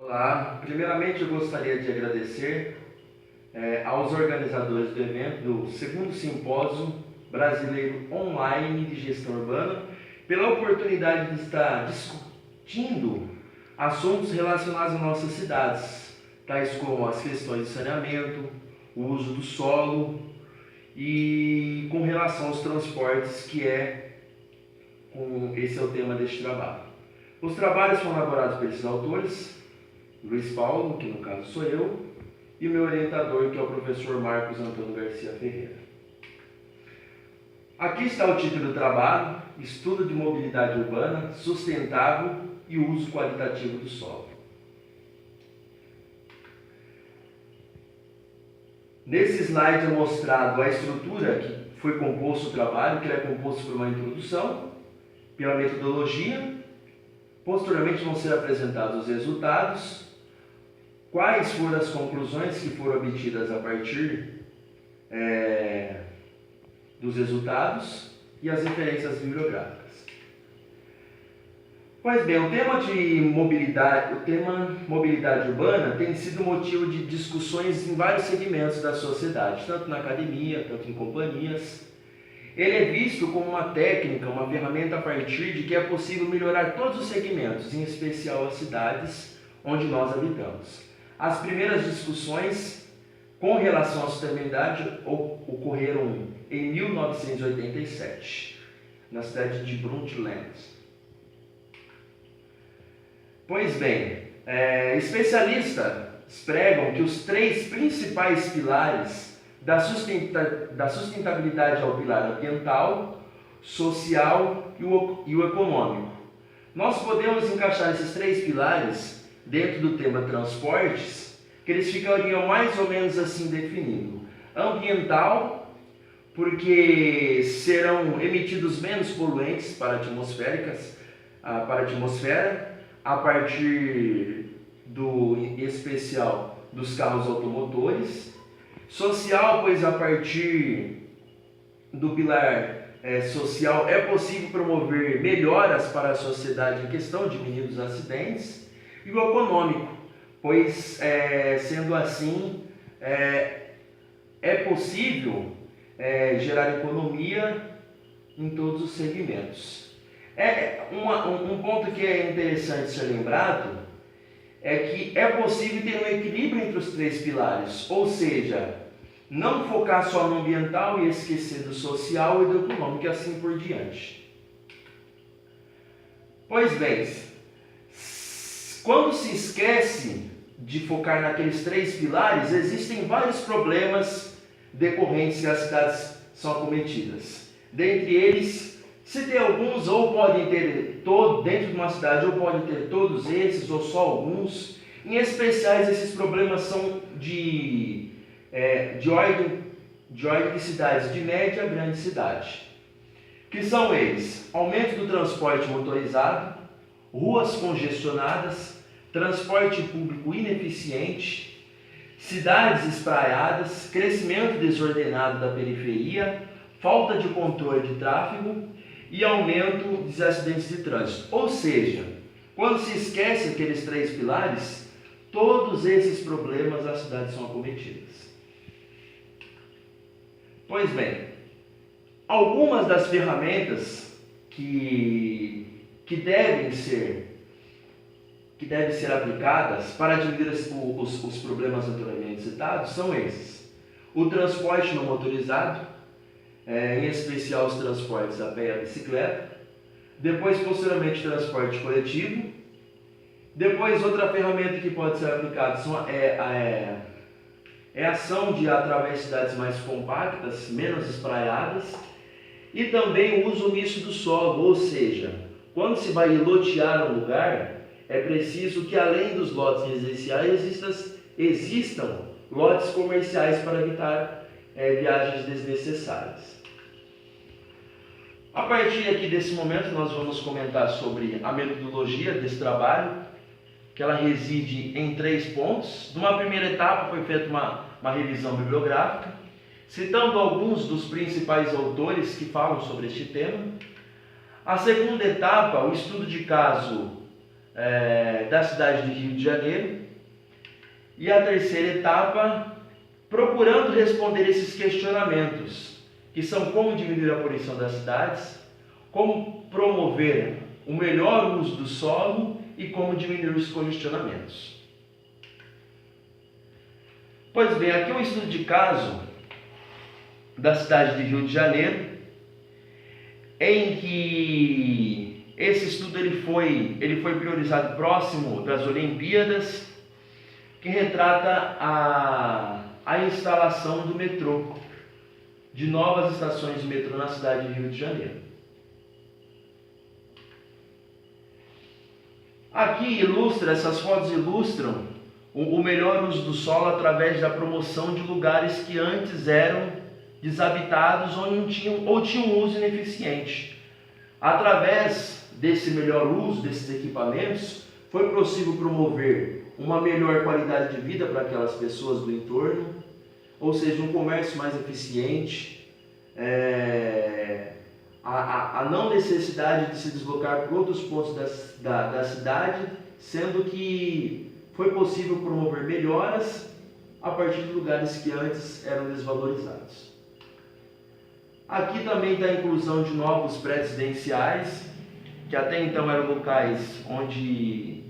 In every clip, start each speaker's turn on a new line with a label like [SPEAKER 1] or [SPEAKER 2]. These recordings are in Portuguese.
[SPEAKER 1] Olá, primeiramente eu gostaria de agradecer aos organizadores do evento do segundo simpósio brasileiro online de gestão urbana pela oportunidade de estar discutindo assuntos relacionados às nossas cidades, tais como as questões de saneamento, o uso do solo e com relação aos transportes, esse é o tema deste trabalho. Os trabalhos foram elaborados por esses autores: Luiz Paulo, que no caso sou eu, e o meu orientador, que é o professor Marcos Antônio Garcia Ferreira. Aqui está o título do trabalho: Estudo de mobilidade urbana sustentável e uso qualitativo do solo. Nesse slide é mostrado a estrutura que foi composto o trabalho, que é composto por uma introdução, pela metodologia. Posteriormente vão ser apresentados os resultados, quais foram as conclusões que foram obtidas a partir dos resultados e as referências bibliográficas. Pois bem, o tema mobilidade urbana tem sido motivo de discussões em vários segmentos da sociedade, tanto na academia, tanto em companhias. Ele é visto como uma técnica, uma ferramenta a partir de que é possível melhorar todos os segmentos, em especial as cidades onde nós habitamos. As primeiras discussões com relação à sustentabilidade ocorreram em 1987, na cidade de Brundtland. Pois bem, especialistas pregam que os três principais pilares da sustentabilidade é o pilar ambiental, social e o econômico. Nós podemos encaixar esses três pilares dentro do tema transportes, que eles ficariam mais ou menos assim definindo. Ambiental, porque serão emitidos menos poluentes para a atmosfera a partir em especial dos carros automotores. Social, pois a partir do pilar social é possível promover melhoras para a sociedade em questão, diminuindo os acidentes. E o econômico, pois sendo assim é possível gerar economia em todos os segmentos. Um ponto que é interessante ser lembrado é que é possível ter um equilíbrio entre os três pilares, ou seja, não focar só no ambiental e esquecer do social e do econômico e assim por diante. Pois bem, quando se esquece de focar naqueles três pilares, existem vários problemas decorrentes que as cidades são acometidas. Dentre eles, se tem alguns, ou podem ter dentro de uma cidade, ou podem ter todos esses, ou só alguns. Em especiais, esses problemas são de ordem de cidades de média a grande cidade. Que são eles: aumento do transporte motorizado, ruas congestionadas, transporte público ineficiente, cidades espraiadas, crescimento desordenado da periferia, falta de controle de tráfego e aumento dos acidentes de trânsito. Ou seja, quando se esquece aqueles três pilares, todos esses problemas as cidades são acometidas. Pois bem, algumas das ferramentas que devem ser aplicadas para diminuir os problemas anteriormente citados são esses: o transporte não motorizado, em especial os transportes a pé e a bicicleta. Depois, posteriormente, transporte coletivo. Depois, outra ferramenta que pode ser aplicada é a ação de através de cidades mais compactas, menos espraiadas, e também o uso misto do solo, ou seja, quando se vai lotear um lugar, é preciso que além dos lotes residenciais existam lotes comerciais para evitar viagens desnecessárias. A partir aqui desse momento nós vamos comentar sobre a metodologia desse trabalho, que ela reside em 3 pontos. Numa primeira etapa foi feita uma revisão bibliográfica, citando alguns dos principais autores que falam sobre este tema. A segunda etapa, o estudo de caso da cidade de Rio de Janeiro. E a terceira etapa, procurando responder esses questionamentos, que são como diminuir a poluição das cidades, como promover o melhor uso do solo e como diminuir os congestionamentos. Pois bem, aqui é um estudo de caso da cidade de Rio de Janeiro, em que esse estudo ele foi priorizado próximo das Olimpíadas, que retrata a instalação do metrô, de novas estações de metrô na cidade de Rio de Janeiro. Aqui essas fotos ilustram o melhor uso do solo através da promoção de lugares que antes eram desabitados ou tinham um uso ineficiente. Através desse melhor uso desses equipamentos, foi possível promover uma melhor qualidade de vida para aquelas pessoas do entorno, ou seja, um comércio mais eficiente, a não necessidade de se deslocar para outros pontos da cidade, sendo que foi possível promover melhoras a partir de lugares que antes eram desvalorizados. Aqui também está a inclusão de novos pré-residenciais, que até então eram locais onde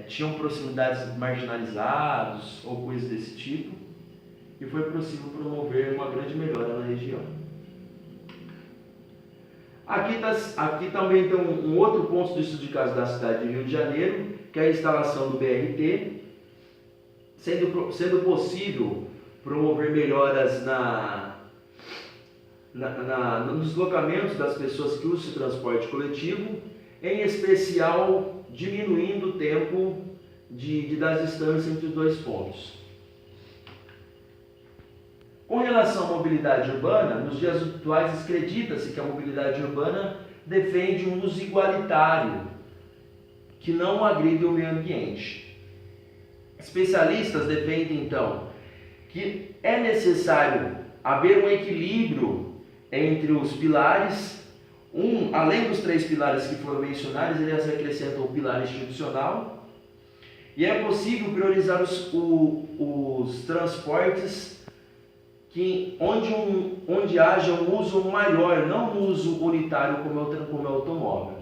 [SPEAKER 1] tinham proximidades marginalizados ou coisas desse tipo, e foi possível promover uma grande melhora na região. Aqui também tem um outro ponto do estudo de caso da cidade de Rio de Janeiro, que é a instalação do BRT, sendo possível promover melhoras nos deslocamentos das pessoas que usam o transporte coletivo, em especial diminuindo o tempo das distâncias entre os dois pontos. Com relação à mobilidade urbana, nos dias atuais acredita-se que a mobilidade urbana defende um uso igualitário, que não agride o meio ambiente. Especialistas defendem, então, que é necessário haver um equilíbrio entre os pilares. Além dos 3 pilares que foram mencionados, eles acrescentam o pilar institucional, e é possível priorizar os transportes onde haja um uso maior, não um uso unitário como é o automóvel.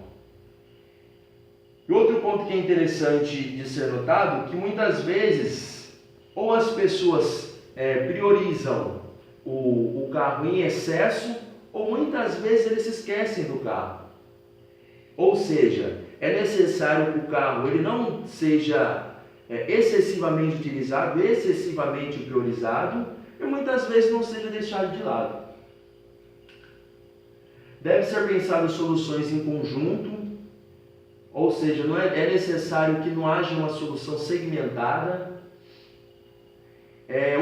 [SPEAKER 1] E outro ponto que é interessante de ser notado, que muitas vezes ou as pessoas priorizam o carro em excesso, ou muitas vezes eles se esquecem do carro. Ou seja, é necessário que o carro ele não seja excessivamente utilizado, excessivamente priorizado, e muitas vezes não seja deixado de lado. Deve ser pensado soluções em conjunto, ou seja, é necessário que não haja uma solução segmentada.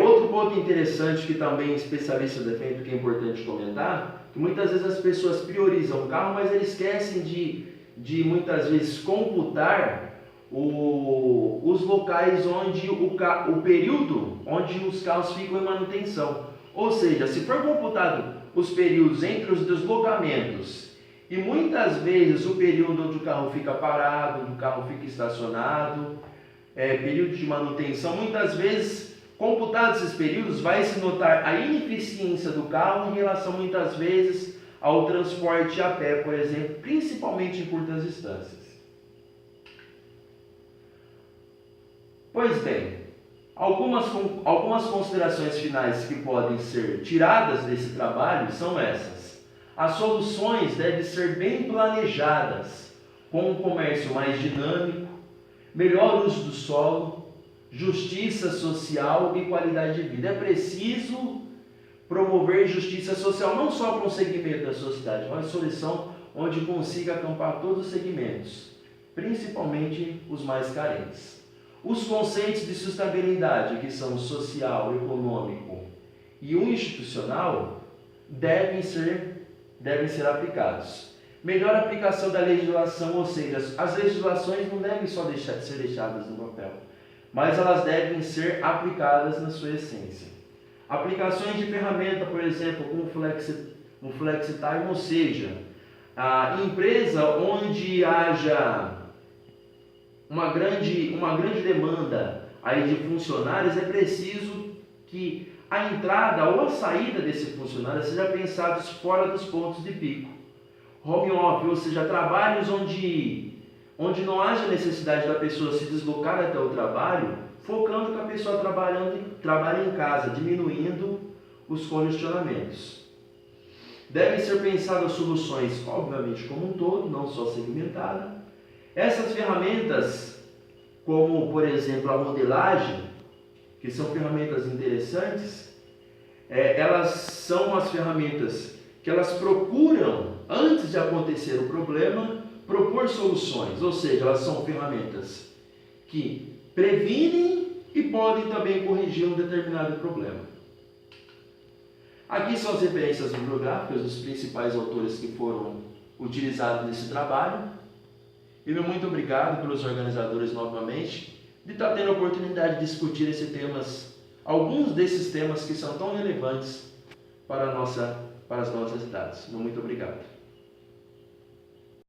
[SPEAKER 1] Outro ponto interessante que também especialistas defendem, que é importante comentar, que muitas vezes as pessoas priorizam o carro, mas eles esquecem de muitas vezes computar os locais onde o período onde os carros ficam em manutenção. Ou seja, se for computado os períodos entre os deslocamentos e muitas vezes o período onde o carro fica parado, onde o carro fica estacionado, período de manutenção, muitas vezes, computados esses períodos, vai se notar a ineficiência do carro em relação muitas vezes ao transporte a pé, por exemplo, principalmente em curtas distâncias. Pois bem, algumas considerações finais que podem ser tiradas desse trabalho são essas. As soluções devem ser bem planejadas, com um comércio mais dinâmico, melhor uso do solo, justiça social e qualidade de vida. É preciso promover justiça social não só para um segmento da sociedade, mas uma solução onde consiga acampar todos os segmentos, principalmente os mais carentes. Os conceitos de sustentabilidade, que são o social, o econômico e o institucional, devem ser aplicados. Melhor aplicação da legislação, ou seja, as legislações não devem só ser deixadas no papel, mas elas devem ser aplicadas na sua essência. Aplicações de ferramenta, por exemplo, como o FlexiTime, ou seja, a empresa onde haja uma grande demanda aí de funcionários, é preciso que a entrada ou a saída desse funcionário seja pensados fora dos pontos de pico. Home office, ou seja, trabalhos onde não haja necessidade da pessoa se deslocar até o trabalho, focando que a pessoa trabalhe em casa, diminuindo os congestionamentos. Devem ser pensadas soluções, obviamente, como um todo, não só segmentada. Essas ferramentas, como, por exemplo, a modelagem, que são ferramentas interessantes, elas são as ferramentas que elas procuram, antes de acontecer o problema, propor soluções, ou seja, elas são ferramentas que previnem e podem também corrigir um determinado problema. Aqui são as referências bibliográficas dos principais autores que foram utilizados nesse trabalho. E meu muito obrigado pelos organizadores novamente de estar tendo a oportunidade de discutir alguns desses temas que são tão relevantes para as nossas cidades. Meu muito obrigado.